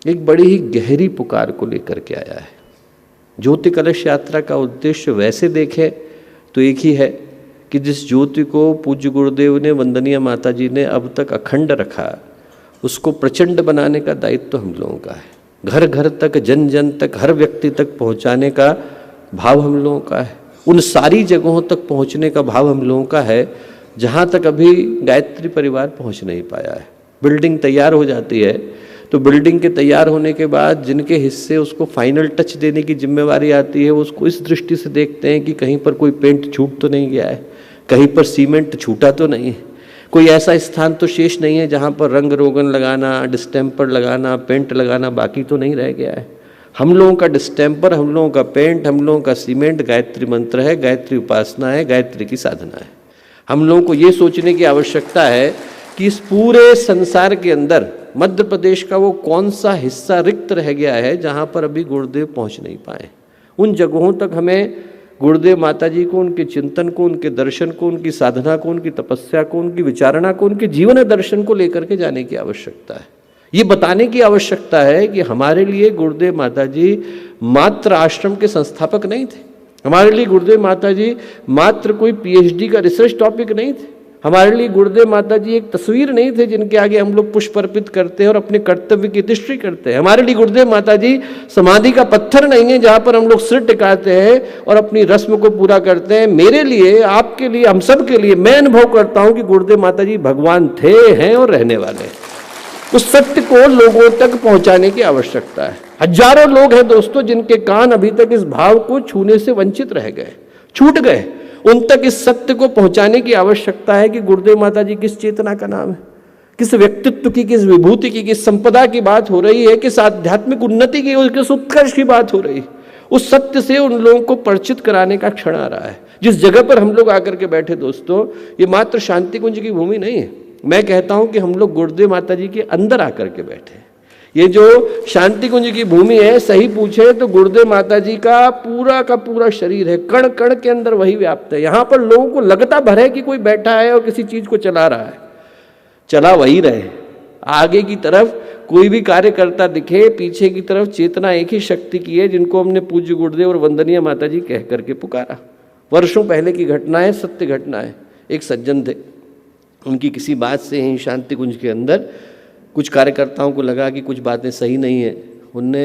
एक बड़ी ही गहरी पुकार को लेकर के आया है। ज्योति कलश यात्रा का उद्देश्य वैसे देखें तो एक ही है कि जिस ज्योति को पूज्य गुरुदेव ने, वंदनीय माता जी ने अब तक अखंड रखा, उसको प्रचंड बनाने का दायित्व तो हम लोगों का है। घर घर तक, जन जन तक, हर व्यक्ति तक पहुंचाने का भाव हम लोगों का है। उन सारी जगहों तक पहुंचने का भाव हम लोगों का है जहां तक अभी गायत्री परिवार पहुंच नहीं पाया है। बिल्डिंग तैयार हो जाती है तो बिल्डिंग के तैयार होने के बाद जिनके हिस्से उसको फाइनल टच देने की जिम्मेवारी आती है, उसको इस दृष्टि से देखते हैं कि कहीं पर कोई पेंट छूट तो नहीं गया है, कहीं पर सीमेंट छूटा तो नहीं है, कोई ऐसा स्थान तो शेष नहीं है जहाँ पर रंग रोगन लगाना, डिस्टेम्पर लगाना, पेंट लगाना बाकी तो नहीं रह गया है। हम लोगों का डिस्टेम्पर, हम लोगों का पेंट, हम लोगों का सीमेंट गायत्री मंत्र है, गायत्री उपासना है, गायत्री की साधना है। हम लोगों को ये सोचने की आवश्यकता है कि इस पूरे संसार के अंदर मध्य प्रदेश का वो कौन सा हिस्सा रिक्त रह गया है जहाँ पर अभी गुरुदेव पहुँच नहीं पाए। उन जगहों तक हमें गुरुदेव माता जी को, उनके चिंतन को, उनके दर्शन को, उनकी साधना को, उनकी तपस्या को, उनकी विचारणा को, उनके जीवन दर्शन को लेकर के जाने की आवश्यकता है। ये बताने की आवश्यकता है कि हमारे लिए गुरुदेव माता जी मात्र आश्रम के संस्थापक नहीं थे। हमारे लिए गुरुदेव माता जी मात्र कोई पीएचडी का रिसर्च टॉपिक नहीं थे। हमारे लिए गुरुदेव माता जी एक तस्वीर नहीं थे जिनके आगे हम लोग पुष्प अर्पित करते हैं और अपने कर्तव्य की तिष्ठी करते हैं। हमारे लिए गुरुदेव माता जी समाधि का पत्थर नहीं है जहां पर हम लोग सिर टिकाते हैं और अपनी रस्म को पूरा करते हैं। मेरे लिए, आपके लिए, हम सब के लिए मैं अनुभव करता हूं कि गुरुदेव माता जी भगवान थे, हैं और रहने वाले हैं। उस सत्य को लोगों तक पहुंचाने की आवश्यकता है। हजारों लोग हैं दोस्तों जिनके कान अभी तक इस भाव को छूने से वंचित रह गए, छूट गए। उन तक इस सत्य को पहुंचाने की आवश्यकता है कि गुरुदेव माता जी किस चेतना का नाम है, किस व्यक्तित्व की, किस विभूति की, किस संपदा की बात हो रही है, किस आध्यात्मिक उन्नति की, किस उत्कर्ष की बात हो रही है। उस सत्य से उन लोगों को परिचित कराने का क्षण आ रहा है। जिस जगह पर हम लोग आकर के बैठे दोस्तों, ये मात्र शांति कुंज की भूमि नहीं है। मैं कहता हूं कि हम लोग गुरुदेव माता जी के अंदर आकर के बैठे। ये जो शांति कुंज की भूमि है, सही पूछे तो गुरुदेव माता जी का पूरा शरीर है, कण कण के अंदर वही व्याप्त है। यहां पर लोगों को लगता भर है कि कोई बैठा है और किसी चीज को चला रहा है, चला वही रहे। आगे की तरफ कोई भी कार्य करता दिखे, पीछे की तरफ चेतना एक ही शक्ति की है जिनको हमने पूज्य गुरुदेव और वंदनीय माता जी कह करके पुकारा। वर्षों पहले की घटना है, सत्य घटना है। एक सज्जन थे, उनकी किसी बात से ही शांति कुंज के अंदर कुछ कार्यकर्ताओं को लगा कि कुछ बातें सही नहीं है। उनने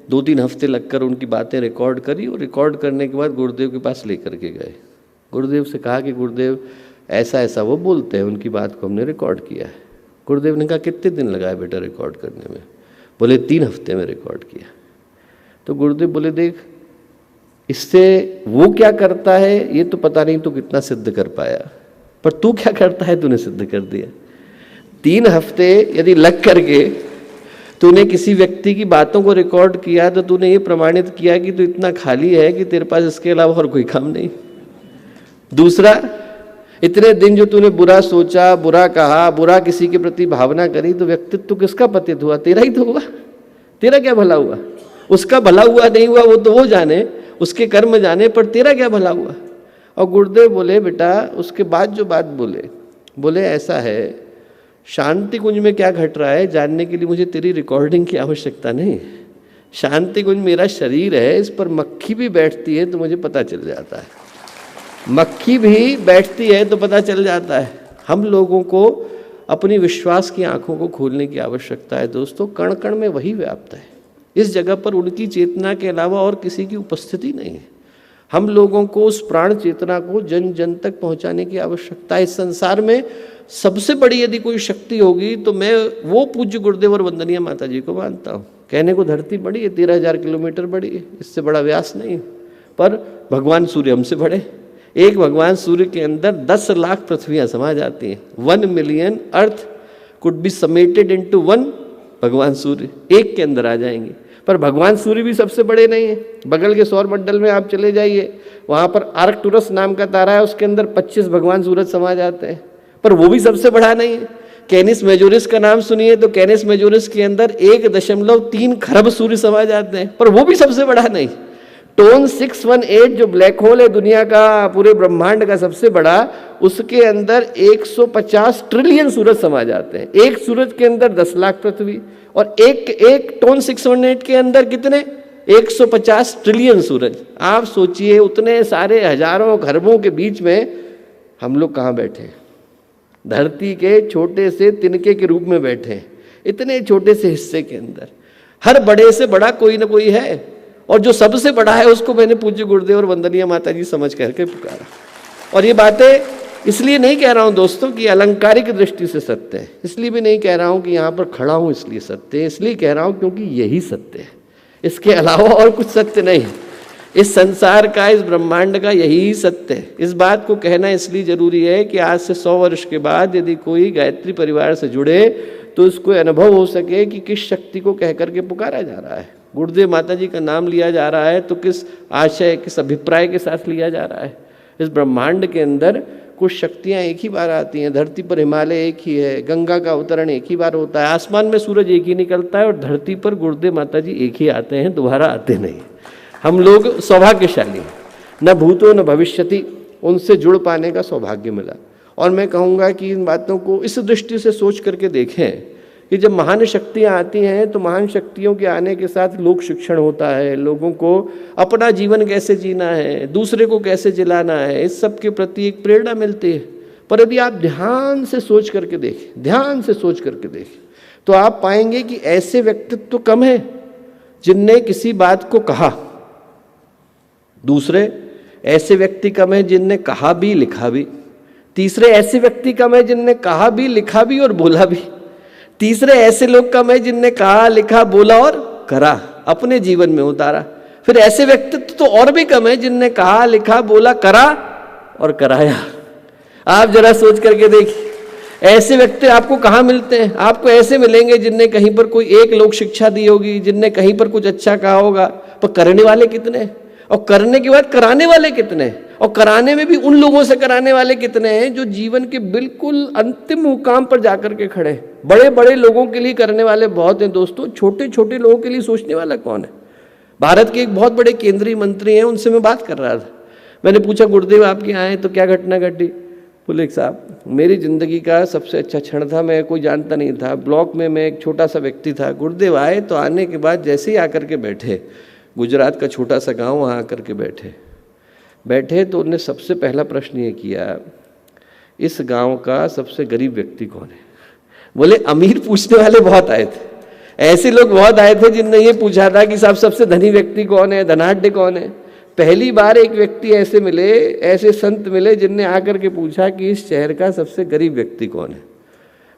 2-3 हफ्ते लगकर उनकी बातें रिकॉर्ड करी और रिकॉर्ड करने के बाद गुरुदेव के पास लेकर के गए। गुरुदेव से कहा कि गुरुदेव ऐसा ऐसा वो बोलते हैं, उनकी बात को हमने रिकॉर्ड किया है। गुरुदेव ने कहा कितने दिन लगाए बेटा रिकॉर्ड करने में? बोले 3 हफ्ते में रिकॉर्ड किया। तो गुरुदेव बोले देख, इससे वो क्या करता है ये तो पता नहीं तो कितना सिद्ध कर पाया, पर तू क्या करता है तूने सिद्ध कर दिया। 3 हफ्ते यदि लग करके तूने किसी व्यक्ति की बातों को रिकॉर्ड किया तो तूने ये प्रमाणित किया कि तू इतना खाली है कि तेरे पास इसके अलावा और कोई काम नहीं। दूसरा, इतने दिन जो तूने बुरा सोचा, बुरा कहा, बुरा किसी के प्रति भावना करी, तो व्यक्तित्व किसका पतित हुआ? तेरा ही तो हुआ। तेरा क्या भला हुआ? उसका भला हुआ नहीं हुआ वो तो वो जाने, उसके कर्म जाने, पर तेरा क्या भला हुआ? और गुरुदेव बोले बेटा, उसके बाद जो बात बोले ऐसा है, शांति कुंज में क्या घट रहा है जानने के लिए मुझे तेरी रिकॉर्डिंग की आवश्यकता नहीं। शांति कुंज मेरा शरीर है, इस पर मक्खी भी बैठती है तो मुझे पता चल जाता है। मक्खी भी बैठती है तो पता चल जाता है। हम लोगों को अपनी विश्वास की आंखों को खोलने की आवश्यकता है दोस्तों। कण कण में वही व्याप्त है। इस जगह पर उनकी चेतना के अलावा और किसी की उपस्थिति नहीं है। हम लोगों को उस प्राण चेतना को जन जन तक पहुंचाने की आवश्यकता है। इस संसार में सबसे बड़ी यदि कोई शक्ति होगी तो मैं वो पूज्य गुरुदेव और वंदनीय माता जी को मानता हूँ। कहने को धरती बड़ी है, 13,000 किलोमीटर बड़ी है, इससे बड़ा व्यास नहीं, पर भगवान सूर्य हमसे बड़े। एक भगवान सूर्य के अंदर 10 लाख पृथ्वियाँ समा जाती हैं। 1 million earth could be summated into 1 भगवान सूर्य, एक के अंदर आ जाएंगे। पर भगवान सूर्य भी सबसे बड़े नहीं है। बगल के सौर मंडल में आप चले जाइए, वहाँ पर आर्कटुरस नाम का तारा है, उसके अंदर 25 भगवान सूरज समा जाते हैं, पर वो भी सबसे बड़ा नहीं है। कैनिस मेजोरिस का नाम सुनिए तो कैनिस मेजोरिस के अंदर 1.3 खरब सूर्य समा जाते हैं, पर वो भी सबसे बड़ा नहीं। टोन 618 जो ब्लैक होल है दुनिया का, पूरे ब्रह्मांड का सबसे बड़ा, उसके अंदर 150 ट्रिलियन सूरज समा जाते हैं। एक सूरज के अंदर 10 लाख पृथ्वी, और एक टोन 618 के अंदर कितने? 150 ट्रिलियन सूरज। आप सोचिए उतने सारे हजारों खरबों के बीच में हम लोग कहाँ बैठे हैं? धरती के छोटे से तिनके के रूप में बैठे हैं, इतने छोटे से हिस्से के अंदर। हर बड़े से बड़ा कोई ना कोई है, और जो सबसे बड़ा है उसको मैंने पूज्य गुरुदेव और वंदनीय माता जी समझ करके पुकारा। और ये बातें इसलिए नहीं कह रहा हूँ दोस्तों कि अलंकारिक दृष्टि से सत्य है, इसलिए भी नहीं कह रहा हूँ कि यहाँ पर खड़ा हूँ इसलिए सत्य है, इसलिए कह रहा हूँ क्योंकि यही सत्य है, इसके अलावा और कुछ सत्य नहीं है। इस संसार का, इस ब्रह्मांड का यही सत्य है। इस बात को कहना इसलिए जरूरी है कि आज से 100 वर्ष के बाद यदि कोई गायत्री परिवार से जुड़े तो उसको अनुभव हो सके कि किस शक्ति को कह करके पुकारा जा रहा है। गुरुदेव माता जी का नाम लिया जा रहा है तो किस आशय, किस अभिप्राय के साथ लिया जा रहा है। इस ब्रह्मांड के अंदर कुछ शक्तियाँ एक ही बार आती हैं। धरती पर हिमालय एक ही है, गंगा का अवतरण एक ही बार होता है, आसमान में सूरज एक ही निकलता है, और धरती पर गुरुदेव माता जी एक ही आते हैं, दोबारा आते नहीं। हम लोग सौभाग्यशाली हैं, न भूतो न भविष्यति, उनसे जुड़ पाने का सौभाग्य मिला। और मैं कहूँगा कि इन बातों को इस दृष्टि से सोच करके देखें कि जब महान शक्तियाँ आती हैं तो महान शक्तियों के आने के साथ लोक शिक्षण होता है, लोगों को अपना जीवन कैसे जीना है, दूसरे को कैसे जिलाना है, इस सब के प्रति एक प्रेरणा मिलती है। पर यदि आप ध्यान से सोच करके देखें, ध्यान से सोच करके देखें, तो आप पाएंगे कि ऐसे व्यक्तित्व तो कम है जिनने किसी बात को कहा, दूसरे ऐसे व्यक्ति कम है जिनने कहा भी लिखा भी, तीसरे ऐसे व्यक्ति कम है जिनने कहा भी लिखा भी और बोला भी, तीसरे ऐसे लोग कम है जिनने कहा लिखा बोला और करा, अपने जीवन में उतारा। फिर ऐसे व्यक्तित्व तो और भी कम है जिनने कहा लिखा बोला करा और कराया। आप जरा सोच करके देखिए, ऐसे व्यक्ति आपको कहाँ मिलते हैं? आपको ऐसे मिलेंगे जिनने कहीं पर कोई एक लोक शिक्षा दी होगी, जिनने कहीं पर कुछ अच्छा कहा होगा, पर करने वाले कितने हैं? और करने के बाद कराने वाले कितने हैं? और कराने में भी उन लोगों से कराने वाले कितने हैं जो जीवन के बिल्कुल अंतिम मुकाम पर जाकर के खड़े हैं। बड़े बड़े लोगों के लिए करने वाले बहुत हैं दोस्तों, छोटे छोटे लोगों के लिए सोचने वाला कौन है? भारत के एक बहुत बड़े केंद्रीय मंत्री हैं, उनसे मैं बात कर रहा था। मैंने पूछा गुरुदेव आप यहाँ आए तो क्या घटना घटी? बोले साहब मेरी ज़िंदगी का सबसे अच्छा क्षण था, मैं कोई जानता नहीं था, ब्लॉक में मैं एक छोटा सा व्यक्ति था, गुरुदेव आए तो आने के बाद जैसे ही आकर के बैठे, गुजरात का छोटा सा गांव, वहाँ आकर के बैठे तो उन्होंने सबसे पहला प्रश्न ये किया, इस गांव का सबसे गरीब व्यक्ति कौन है? बोले अमीर पूछने वाले बहुत आए थे, ऐसे लोग बहुत आए थे जिनने ये पूछा था कि साहब सबसे धनी व्यक्ति कौन है, धनाढ्य कौन है। पहली बार एक व्यक्ति ऐसे मिले, ऐसे संत मिले जिनने आकर के पूछा कि इस शहर का सबसे गरीब व्यक्ति कौन है।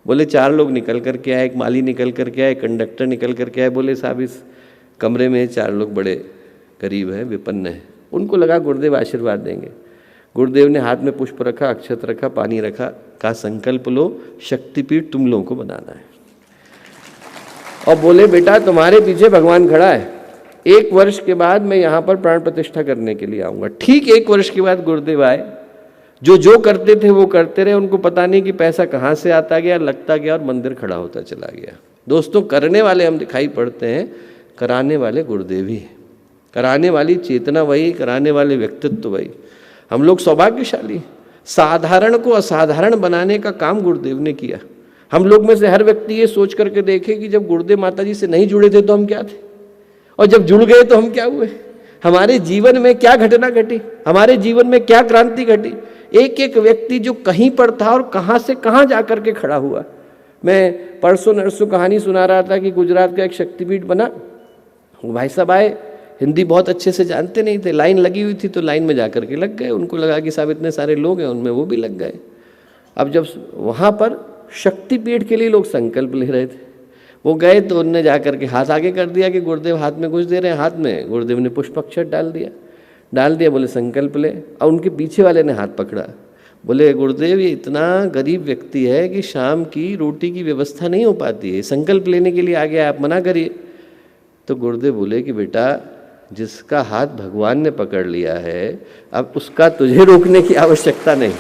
बोले 4 लोग निकल करके आए, एक माली निकल करके आए, कंडक्टर निकल करके आए। बोले साहब इस कमरे में 4 लोग बड़े गरीब हैं, विपन्न हैं, उनको लगा गुरुदेव आशीर्वाद देंगे। गुरुदेव ने हाथ में पुष्प रखा, अक्षत रखा, पानी रखा, कहा संकल्प लो, शक्तिपीठ तुम लोगों को बनाना है। और बोले बेटा तुम्हारे पीछे भगवान खड़ा है, 1 वर्ष के बाद मैं यहाँ पर प्राण प्रतिष्ठा करने के लिए आऊँगा। ठीक 1 वर्ष के बाद गुरुदेव आए, जो करते थे वो करते रहे, उनको पता नहीं कि पैसा कहाँ से आता गया, लगता गया और मंदिर खड़ा होता चला गया। दोस्तों करने वाले हम दिखाई पड़ते हैं, कराने वाले गुरुदेव ही हैं, कराने वाली चेतना वही, कराने वाले व्यक्तित्व वही। हम लोग सौभाग्यशाली, साधारण को असाधारण बनाने का काम गुरुदेव ने किया। हम लोग में से हर व्यक्ति ये सोच करके देखे कि जब गुरुदेव माता जी से नहीं जुड़े थे तो हम क्या थे, और जब जुड़ गए तो हम क्या हुए। हमारे जीवन में क्या घटना घटी, हमारे जीवन में क्या क्रांति घटी। एक एक व्यक्ति जो कहीं पर था और कहाँ से कहाँ जा कर के खड़ा हुआ। मैं परसों नरसों कहानी सुना रहा था कि गुजरात का एक शक्तिपीठ बना, भाई साहब आए, हिंदी बहुत अच्छे से जानते नहीं थे, लाइन लगी हुई थी तो लाइन में जाकर के लग गए। उनको लगा कि साहब इतने सारे लोग हैं, उनमें वो भी लग गए। अब जब वहाँ पर शक्तिपीठ के लिए लोग संकल्प ले रहे थे, वो गए तो उनने जाकर के हाथ आगे कर दिया कि गुरुदेव हाथ में कुछ दे रहे हैं, हाथ में गुरुदेव ने पुष्पाक्षर डाल दिया, बोले संकल्प ले। और उनके पीछे वाले ने हाथ पकड़ा, बोले गुरुदेव ये इतना गरीब व्यक्ति है कि शाम की रोटी की व्यवस्था नहीं हो पाती है, संकल्प लेने के लिए आ गया, आप मना करिए। तो गुरुदेव बोले कि बेटा जिसका हाथ भगवान ने पकड़ लिया है अब उसका तुझे रोकने की आवश्यकता नहीं।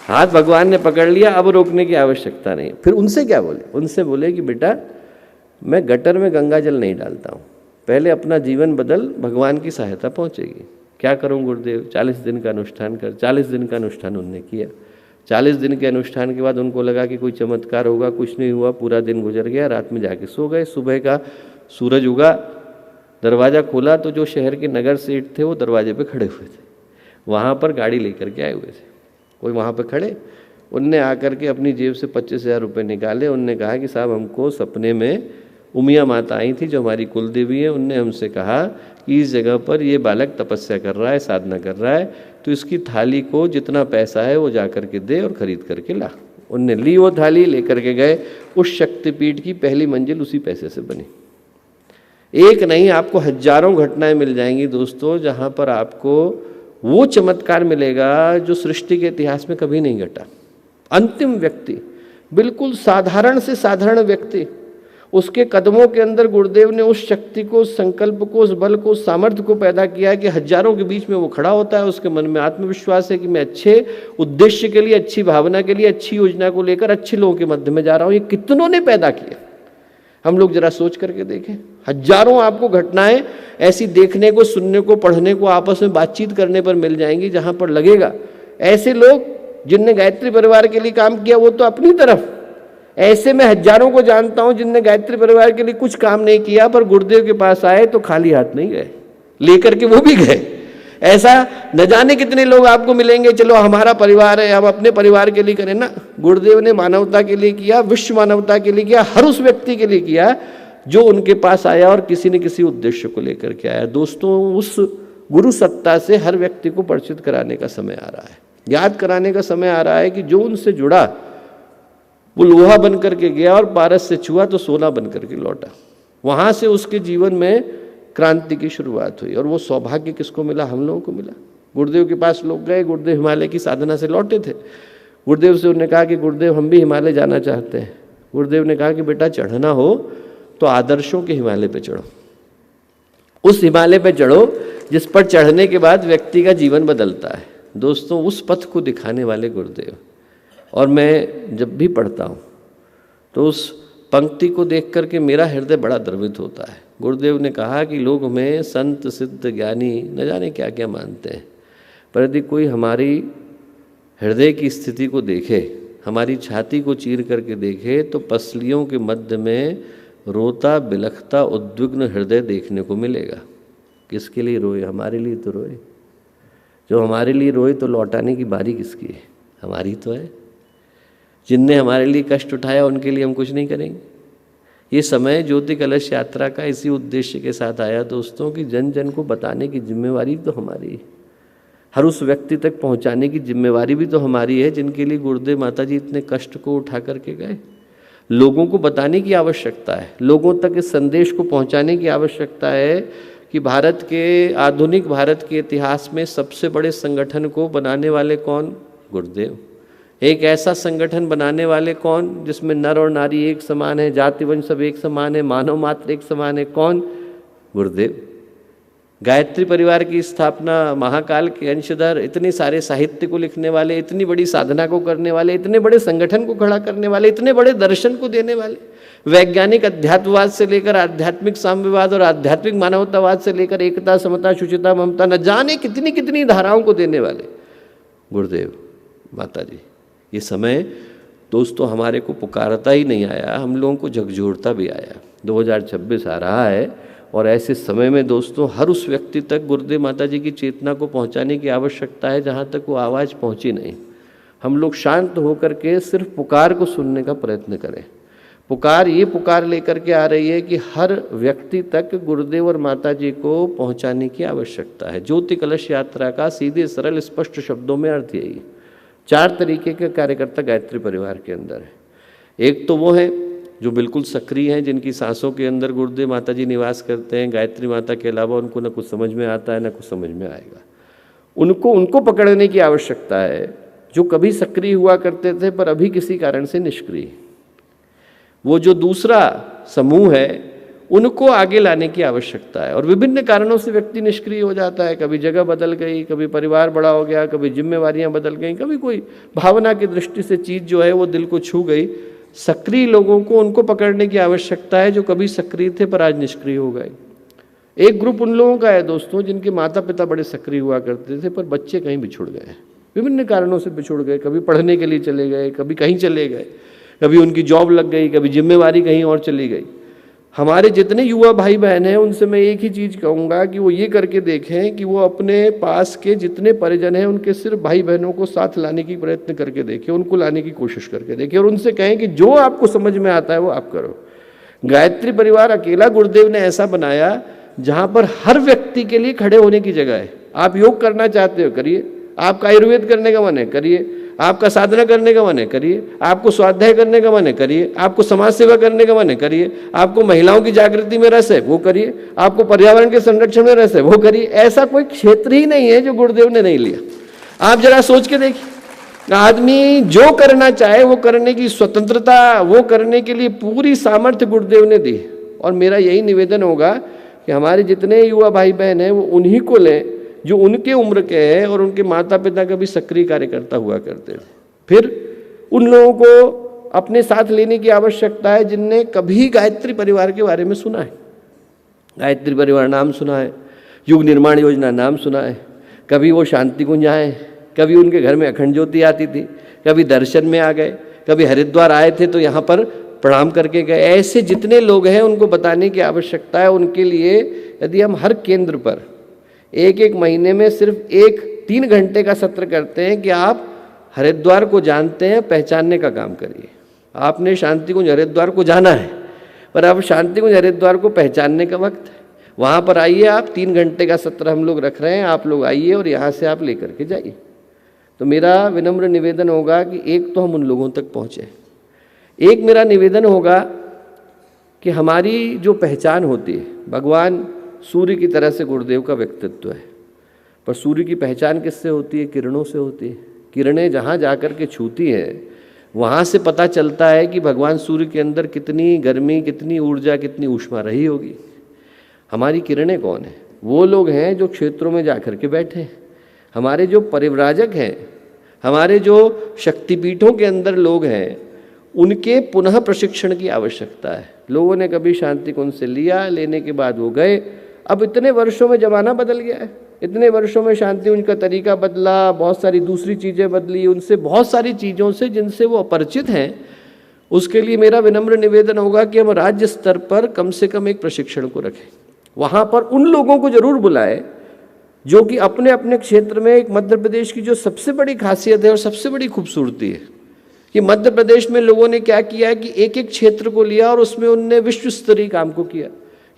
हाथ भगवान ने पकड़ लिया, अब रोकने की आवश्यकता नहीं। फिर उनसे क्या बोले, उनसे बोले कि बेटा मैं गटर में गंगा जल नहीं डालता हूँ, पहले अपना जीवन बदल, भगवान की सहायता पहुंचेगी। क्या करूं गुरुदेव, 40 दिन का अनुष्ठान कर। 40 दिन का अनुष्ठान उन्होंने किया। 40 दिन के अनुष्ठान के बाद उनको लगा कि कोई चमत्कार होगा, कुछ नहीं हुआ। पूरा दिन गुजर गया, रात में जाके सो गए। सुबह का सूरज उगा, दरवाज़ा खोला तो जो शहर के नगर सेठ थे वो दरवाजे पे खड़े हुए थे। वहाँ पर गाड़ी लेकर के आए हुए थे, कोई वहाँ पे खड़े। उनने आकर के अपनी जेब से 25,000 रुपये निकाले। उनने कहा कि साहब हमको सपने में उमिया माता आई थी जो हमारी कुल देवी है, उनने हमसे कहा कि इस जगह पर ये बालक तपस्या कर रहा है, साधना कर रहा है, तो इसकी थाली को जितना पैसा है वो जा कर के दे और ख़रीद करके ला। उनने ली वो थाली, लेकर के गए। उस शक्तिपीठ की पहली मंजिल उसी पैसे से बनी। एक नहीं, आपको हजारों घटनाएं मिल जाएंगी दोस्तों, जहाँ पर आपको वो चमत्कार मिलेगा जो सृष्टि के इतिहास में कभी नहीं घटा। अंतिम व्यक्ति, बिल्कुल साधारण से साधारण व्यक्ति, उसके कदमों के अंदर गुरुदेव ने उस शक्ति को, उस संकल्प को, उस बल को, उस सामर्थ्य को पैदा किया कि हजारों के बीच में वो खड़ा होता है। उसके मन में आत्मविश्वास है कि मैं अच्छे उद्देश्य के लिए, अच्छी भावना के लिए, अच्छी योजना को लेकर अच्छे लोगों के मध्य में जा रहा हूँ। ये कितनों ने पैदा किया, हम लोग जरा सोच करके देखें। हजारों आपको घटनाएं ऐसी देखने को, सुनने को, पढ़ने को, आपस में बातचीत करने पर मिल जाएंगी, जहां पर लगेगा ऐसे लोग जिनने गायत्री परिवार के लिए काम किया वो तो अपनी तरफ, ऐसे मैं हजारों को जानता हूं जिनने गायत्री परिवार के लिए कुछ काम नहीं किया, पर गुरुदेव के पास आए तो खाली हाथ नहीं गए, लेकर के वो भी गए। ऐसा न जाने कितने लोग आपको मिलेंगे। चलो हमारा परिवार है, हम अपने परिवार के लिए करें ना। गुरुदेव ने मानवता के लिए किया, विश्व मानवता के लिए किया, हर उस व्यक्ति के लिए किया जो उनके पास आया और किसी न किसी उद्देश्य को लेकर के आया। दोस्तों, उस गुरु सत्ता से हर व्यक्ति को परिचित कराने का समय आ रहा है, याद कराने का समय आ रहा है कि जो उनसे जुड़ा वो लोहा बन करके गया और पारस से छुआ तो सोना बन करके लौटा। वहां से उसके जीवन में क्रांति की शुरुआत हुई। और वो सौभाग्य किसको मिला? हम लोगों को मिला। गुरुदेव के पास लोग गए, गुरुदेव हिमालय की साधना से लौटे थे। गुरुदेव से उन्होंने कहा कि गुरुदेव हम भी हिमालय जाना चाहते हैं। गुरुदेव ने कहा कि बेटा चढ़ना हो तो आदर्शों के हिमालय पे चढ़ो, उस हिमालय पे चढ़ो जिस पर चढ़ने के बाद व्यक्ति का जीवन बदलता है। दोस्तों, उस पथ को दिखाने वाले गुरुदेव। और मैं जब भी पढ़ता हूँ तो उस पंक्ति को देख करके मेरा हृदय बड़ा द्रवित होता है। गुरुदेव ने कहा कि लोग हमें संत, सिद्ध, ज्ञानी न जाने क्या क्या मानते हैं, पर यदि कोई हमारी हृदय की स्थिति को देखे, हमारी छाती को चीर करके देखे, तो पसलियों के मध्य में रोता, बिलखता, उद्विग्न हृदय देखने को मिलेगा। किसके लिए रोए? हमारे लिए तो रोए। जो हमारे लिए रोए तो लौटाने की बारी किसकी है? हमारी तो है। जिनने हमारे लिए कष्ट उठाया उनके लिए हम कुछ नहीं करेंगे। ये समय ज्योति कलश यात्रा का इसी उद्देश्य के साथ आया दोस्तों कि जन जन को बताने की जिम्मेवारी तो हमारी है, हर उस व्यक्ति तक पहुंचाने की जिम्मेवारी भी तो हमारी है जिनके लिए गुरुदेव माता जी इतने कष्ट को उठा करके गए। लोगों को बताने की आवश्यकता है, लोगों तक इस संदेश को पहुंचाने की आवश्यकता है कि भारत के, आधुनिक भारत के इतिहास में सबसे बड़े संगठन को बनाने वाले कौन? गुरुदेव। एक ऐसा संगठन बनाने वाले कौन जिसमें नर और नारी एक समान है, जाति वंश सब एक समान है, मानव मात्र एक समान है? कौन? गुरुदेव। गायत्री परिवार की स्थापना, महाकाल के अंशधर, इतने सारे साहित्य को लिखने वाले, इतनी बड़ी साधना को करने वाले, इतने बड़े संगठन को खड़ा करने वाले, इतने बड़े दर्शन को देने वाले, वैज्ञानिक अध्यात्मवाद से लेकर आध्यात्मिक साम्यवाद और आध्यात्मिक मानवतावाद से लेकर एकता, समता, शुचिता, ममता, न जाने कितनी कितनी धाराओं को देने वाले गुरुदेव माता जी। ये समय दोस्तों हमारे को पुकारता ही नहीं आया, हम लोगों को झकझोरता भी आया। 2026 आ रहा है और ऐसे समय में दोस्तों हर उस व्यक्ति तक गुरुदेव माता जी की चेतना को पहुंचाने की आवश्यकता है जहां तक वो आवाज़ पहुंची नहीं। हम लोग शांत होकर के सिर्फ पुकार को सुनने का प्रयत्न करें। पुकार ये पुकार लेकर के आ रही है कि हर व्यक्ति तक गुरुदेव और माता जी को पहुंचाने की आवश्यकता है। ज्योति कलश यात्रा का सीधे सरल स्पष्ट शब्दों में अर्थ यही। 4 तरीके के कार्यकर्ता गायत्री परिवार के अंदर है। एक तो वो है जो बिल्कुल सक्रिय हैं, जिनकी सांसों के अंदर गुरुदेव माता जी निवास करते हैं। गायत्री माता के अलावा उनको न कुछ समझ में आता है न कुछ समझ में आएगा। उनको पकड़ने की आवश्यकता है। जो कभी सक्रिय हुआ करते थे पर अभी किसी कारण से निष्क्रिय, वो जो दूसरा समूह है उनको आगे लाने की आवश्यकता है। और विभिन्न कारणों से व्यक्ति निष्क्रिय हो जाता है। कभी जगह बदल गई, कभी परिवार बड़ा हो गया, कभी जिम्मेवारियां बदल गई, कभी कोई भावना की दृष्टि से चीज़ जो है वो दिल को छू गई। सक्रिय लोगों को उनको पकड़ने की आवश्यकता है जो कभी सक्रिय थे पर आज निष्क्रिय हो गए। एक ग्रुप उन लोगों का है दोस्तों जिनके माता पिता बड़े सक्रिय हुआ करते थे, पर बच्चे कहीं बिछुड़ गए हैं, विभिन्न कारणों से बिछुड़ गए। कभी पढ़ने के लिए चले गए, कभी कहीं चले गए, कभी उनकी जॉब लग गई, कभी जिम्मेवारी कहीं और चली गई। हमारे जितने युवा भाई बहन हैं उनसे मैं एक ही चीज़ कहूँगा कि वो ये करके देखें कि वो अपने पास के जितने परिजन हैं उनके सिर्फ भाई बहनों को साथ लाने की प्रयत्न करके देखें, उनको लाने की कोशिश करके देखें और उनसे कहें कि जो आपको समझ में आता है वो आप करो। गायत्री परिवार अकेला गुरुदेव ने ऐसा बनाया जहाँ पर हर व्यक्ति के लिए खड़े होने की जगह है। आप योग करना चाहते हो करिए, आपका आयुर्वेद करने का मन है करिए, आपका साधना करने का मन है करिए, आपको स्वाध्याय करने का मन है करिए, आपको समाज सेवा करने का मन है करिए, आपको महिलाओं की जागृति में रस है वो करिए, आपको पर्यावरण के संरक्षण में रस है वो करिए। ऐसा कोई क्षेत्र ही नहीं है जो गुरुदेव ने नहीं लिया। आप जरा सोच के देखिए, आदमी जो करना चाहे वो करने की स्वतंत्रता, वो करने के लिए पूरी सामर्थ्य गुरुदेव ने दी। और मेरा यही निवेदन होगा कि हमारे जितने युवा भाई बहन हैं वो उन्हीं को लें जो उनके उम्र के हैं और उनके माता पिता का भी सक्रिय कार्यकर्ता हुआ करते थे। फिर उन लोगों को अपने साथ लेने की आवश्यकता है जिनने कभी गायत्री परिवार के बारे में सुना है। गायत्री परिवार नाम सुना है, युग निर्माण योजना नाम सुना है, कभी वो शांति कुंज आए, कभी उनके घर में अखंड ज्योति आती थी, कभी दर्शन में आ गए, कभी हरिद्वार आए थे तो यहाँ पर प्रणाम करके गए। ऐसे जितने लोग हैं उनको बताने की आवश्यकता है। उनके लिए यदि हम हर केंद्र पर एक एक महीने में सिर्फ 3 घंटे का सत्र करते हैं कि आप हरिद्वार को जानते हैं, पहचानने का काम करिए। आपने शांति कुंज हरिद्वार को जाना है, पर अब शांति कुंज हरिद्वार को पहचानने का वक्त है। वहाँ पर आइए आप, 3 घंटे का सत्र हम लोग रख रहे हैं, आप लोग आइए और यहाँ से आप लेकर के जाइए। तो मेरा विनम्र निवेदन होगा कि एक तो हम उन लोगों तक पहुँचे, एक मेरा निवेदन होगा कि हमारी जो पहचान होती है, भगवान सूर्य की तरह से गुरुदेव का व्यक्तित्व है, पर सूर्य की पहचान किससे होती है? किरणों से होती है। किरणें जहाँ जाकर के छूती हैं वहाँ से पता चलता है कि भगवान सूर्य के अंदर कितनी गर्मी, कितनी ऊर्जा, कितनी ऊष्मा रही होगी। हमारी किरणें कौन है? वो लोग हैं जो क्षेत्रों में जाकर के बैठे हैं। हमारे जो परिव्राजक हैं, हमारे जो शक्तिपीठों के अंदर लोग हैं, उनके पुनः प्रशिक्षण की आवश्यकता है। लोगों ने कभी शांति कुंज से लिया, लेने के बाद वो गए। अब इतने वर्षों में ज़माना बदल गया है, इतने वर्षों में शांति उनका तरीका बदला, बहुत सारी दूसरी चीज़ें बदली, उनसे बहुत सारी चीज़ों से जिनसे वो अपरिचित हैं। उसके लिए मेरा विनम्र निवेदन होगा कि हम राज्य स्तर पर कम से कम एक प्रशिक्षण को रखें। वहाँ पर उन लोगों को जरूर बुलाएं जो कि अपने अपने क्षेत्र में, एक मध्य प्रदेश की जो सबसे बड़ी खासियत है और सबसे बड़ी खूबसूरती है कि मध्य प्रदेश में लोगों ने क्या किया है कि एक एक क्षेत्र को लिया और उसमें उनने विश्व स्तरीय काम को किया।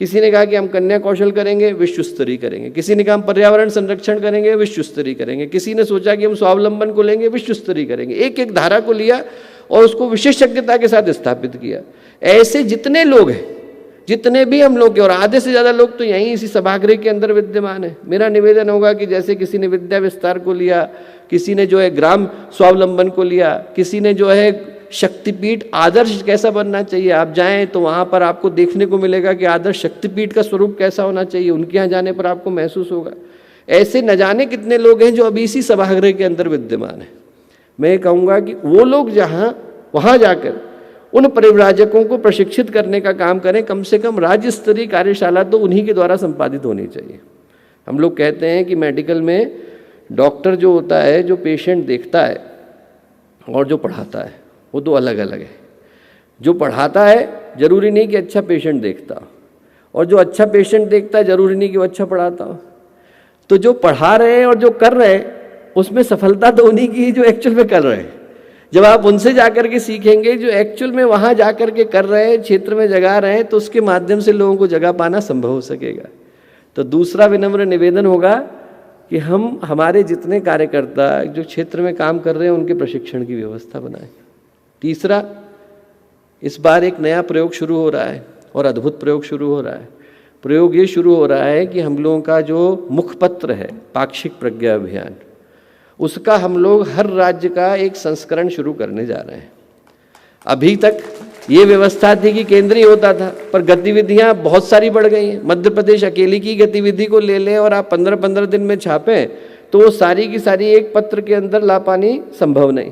किसी ने कहा कि हम कन्या कौशल करेंगे, विश्व स्तरीय करेंगे। किसी ने कहा हम पर्यावरण संरक्षण करेंगे, विश्व स्तरीय करेंगे। किसी ने सोचा कि हम स्वावलंबन को लेंगे, विश्व स्तरीय करेंगे। एक एक धारा को लिया और उसको विशेषज्ञता के साथ स्थापित किया। ऐसे जितने लोग हैं, जितने भी हम लोग के, और आधे से ज़्यादा लोग तो यहीं इसी सभागृह के अंदर विद्यमान है। मेरा निवेदन होगा कि जैसे किसी ने विद्या विस्तार को लिया, किसी ने जो है ग्राम स्वावलंबन को लिया, किसी ने जो है शक्तिपीठ आदर्श कैसा बनना चाहिए, आप जाएं तो वहाँ पर आपको देखने को मिलेगा कि आदर्श शक्तिपीठ का स्वरूप कैसा होना चाहिए, उनके यहाँ जाने पर आपको महसूस होगा। ऐसे न जाने कितने लोग हैं जो अभी इसी सभागृह के अंदर विद्यमान है। मैं कहूँगा कि वो लोग जहाँ वहाँ जाकर उन परिव्राजकों को प्रशिक्षित करने का काम करें। कम से कम राज्य स्तरीय कार्यशाला तो उन्हीं के द्वारा संपादित होनी चाहिए। हम लोग कहते हैं कि मेडिकल में डॉक्टर जो होता है, जो पेशेंट देखता है और जो पढ़ाता है, वो दो अलग अलग है। जो पढ़ाता है जरूरी नहीं कि अच्छा पेशेंट देखता हो, और जो अच्छा पेशेंट देखता है जरूरी नहीं कि वो अच्छा पढ़ाता हो। तो जो पढ़ा रहे हैं और जो कर रहे हैं उसमें सफलता तो उन्हीं की जो एक्चुअल में कर रहे हैं। जब आप उनसे जाकर के सीखेंगे जो एक्चुअल में वहाँ जाकर के कर रहे हैं, क्षेत्र में जगा रहे हैं, तो उसके माध्यम से लोगों को जगह पाना संभव हो सकेगा। तो दूसरा विनम्र निवेदन होगा कि हम हमारे जितने कार्यकर्ता जो क्षेत्र में काम कर रहे हैं उनके प्रशिक्षण की व्यवस्था बनाएं। तीसरा, इस बार एक नया प्रयोग शुरू हो रहा है और अद्भुत प्रयोग शुरू हो रहा है। प्रयोग ये शुरू हो रहा है कि हम लोगों का जो मुखपत्र है पाक्षिक प्रज्ञा अभियान, उसका हम लोग हर राज्य का एक संस्करण शुरू करने जा रहे हैं। अभी तक ये व्यवस्था थी कि केंद्रीय होता था, पर गतिविधियां बहुत सारी बढ़ गई हैं। मध्य प्रदेश अकेली की गतिविधि को ले लें और आप 15-15 दिन में छापें तो वो सारी की सारी एक पत्र के अंदर ला पानी संभव नहीं।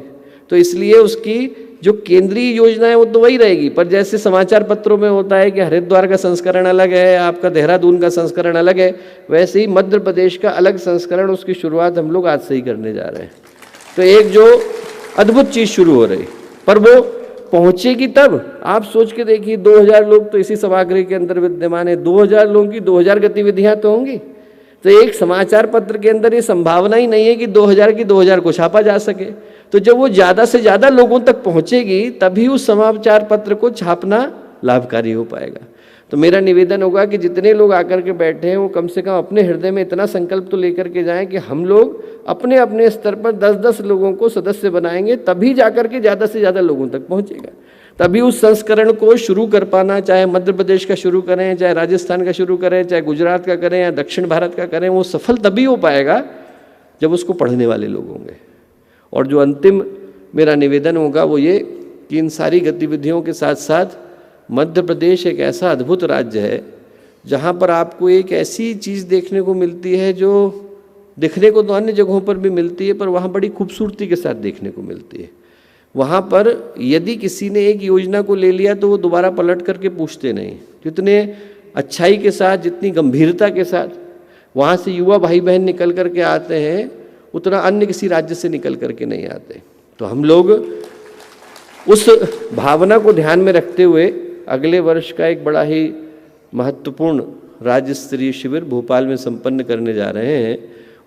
तो इसलिए उसकी जो केंद्रीय योजना है वो तो वही रहेगी, पर जैसे समाचार पत्रों में होता है कि हरिद्वार का संस्करण अलग है, आपका देहरादून का संस्करण अलग है, वैसे ही मध्य प्रदेश का अलग संस्करण, उसकी शुरुआत हम लोग आज से ही करने जा रहे हैं। तो एक जो अद्भुत चीज़ शुरू हो रही, पर वो पहुंचेगी तब। आप सोच के देखिए 2000 लोग तो इसी सभागृह के अंदर विद्यमान है, 2000 लोगों की 2000 गतिविधियां तो होंगी। तो एक समाचार पत्र के अंदर ये संभावना ही नहीं है कि 2000 की 2000 को छापा जा सके। तो जब वो ज़्यादा से ज़्यादा लोगों तक पहुंचेगी तभी उस समाचार पत्र को छापना लाभकारी हो पाएगा। तो मेरा निवेदन होगा कि जितने लोग आकर के बैठे हैं वो कम से कम अपने हृदय में इतना संकल्प तो लेकर के जाएं कि हम लोग अपने अपने स्तर पर 10-10 लोगों को सदस्य बनाएंगे, तभी जाकर के ज़्यादा से ज़्यादा लोगों तक पहुंचेगा। तभी उस संस्करण को शुरू कर पाना, चाहे मध्य प्रदेश का शुरू करें, चाहे राजस्थान का शुरू करें, चाहे गुजरात का करें या दक्षिण भारत का करें, वो सफल तभी हो पाएगा जब उसको पढ़ने वाले लोग होंगे। और जो अंतिम मेरा निवेदन होगा वो ये कि इन सारी गतिविधियों के साथ साथ मध्य प्रदेश एक ऐसा अद्भुत राज्य है जहाँ पर आपको एक ऐसी चीज़ देखने को मिलती है जो दिखने को तो अन्य जगहों पर भी मिलती है, पर वहाँ बड़ी खूबसूरती के साथ देखने को मिलती है। वहाँ पर यदि किसी ने एक योजना को ले लिया तो वो दोबारा पलट करके पूछते नहीं। जितने अच्छाई के साथ, जितनी गंभीरता के साथ वहाँ से युवा भाई बहन निकल करके आते हैं, उतना अन्य किसी राज्य से निकल करके नहीं आते। तो हम लोग उस भावना को ध्यान में रखते हुए अगले वर्ष का एक बड़ा ही महत्वपूर्ण राज्य स्तरीय शिविर भोपाल में संपन्न करने जा रहे हैं।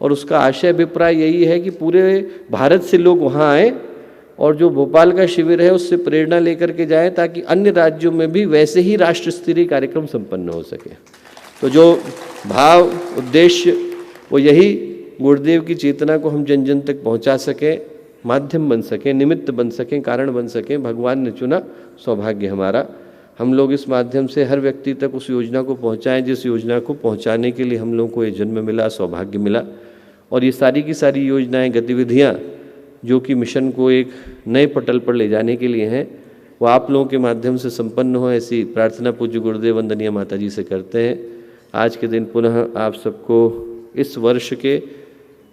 और उसका आशय अभिप्राय यही है कि पूरे भारत से लोग वहाँ आएँ और जो भोपाल का शिविर है उससे प्रेरणा लेकर के जाएं, ताकि अन्य राज्यों में भी वैसे ही राष्ट्र स्तरीय कार्यक्रम संपन्न हो सके। तो जो भाव उद्देश्य वो यही, गुरुदेव की चेतना को हम जन जन तक पहुंचा सकें, माध्यम बन सकें, निमित्त बन सकें, कारण बन सकें। भगवान ने चुना, सौभाग्य हमारा। हम लोग इस माध्यम से हर व्यक्ति तक उस योजना को पहुंचाएं जिस योजना को पहुंचाने के लिए हम लोगों को ये जन्म मिला, सौभाग्य मिला। और ये सारी की सारी योजनाएं, गतिविधियाँ जो कि मिशन को एक नए पटल पर ले जाने के लिए हैं, वो आप लोगों के माध्यम से संपन्न हो, ऐसी प्रार्थना पूज्य गुरुदेव वंदनीय माता जी से करते हैं। आज के दिन पुनः आप सबको इस वर्ष के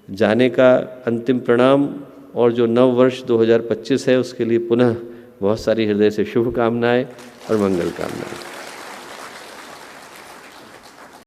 जाने का अंतिम प्रणाम, और जो नव वर्ष 2025 है उसके लिए पुनः बहुत सारी हृदय से शुभकामनाएं और मंगल कामनाएं।